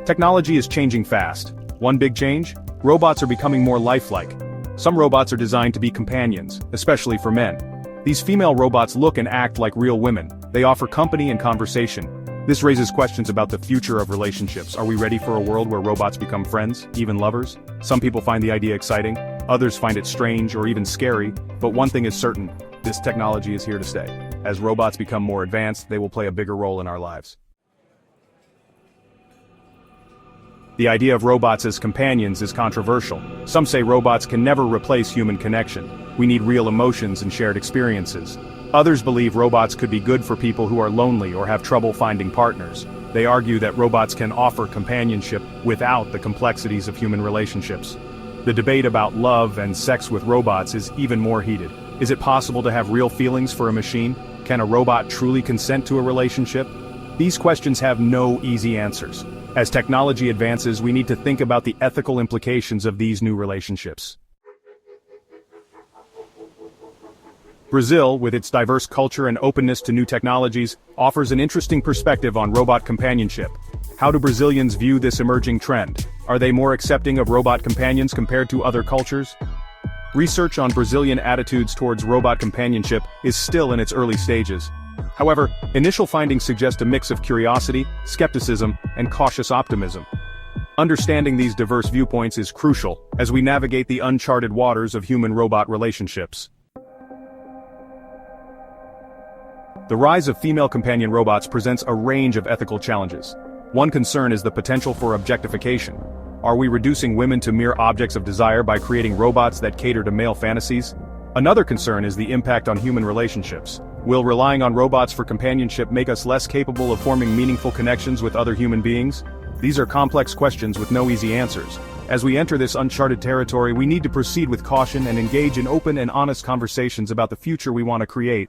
Technology is changing fast. One big change? Robots are becoming more lifelike. Some robots are designed to be companions, especially for men. These female robots look and act like real women. They offer company and conversation. This raises questions about the future of relationships. Are we ready for a world where robots become friends, even lovers? Some people find the idea exciting, others find it strange or even scary, but one thing is certain, this technology is here to stay. As robots become more advanced, they will play a bigger role in our lives. The idea of robots as companions is controversial. Some say robots can never replace human connection. We need real emotions and shared experiences. Others believe robots could be good for people who are lonely or have trouble finding partners. They argue that robots can offer companionship without the complexities of human relationships. The debate about love and sex with robots is even more heated. Is it possible to have real feelings for a machine? Can a robot truly consent to a relationship? These questions have no easy answers. As technology advances, we need to think about the ethical implications of these new relationships. Brazil, with its diverse culture and openness to new technologies, offers an interesting perspective on robot companionship. How do Brazilians view this emerging trend? Are they more accepting of robot companions compared to other cultures? Research on Brazilian attitudes towards robot companionship is still in its early stages. However, initial findings suggest a mix of curiosity, skepticism, and cautious optimism. Understanding these diverse viewpoints is crucial as we navigate the uncharted waters of human-robot relationships. The rise of female companion robots presents a range of ethical challenges. One concern is the potential for objectification. Are we reducing women to mere objects of desire by creating robots that cater to male fantasies? Another concern is the impact on human relationships. Will relying on robots for companionship make us less capable of forming meaningful connections with other human beings? These are complex questions with no easy answers. As we enter this uncharted territory, we need to proceed with caution and engage in open and honest conversations about the future we want to create.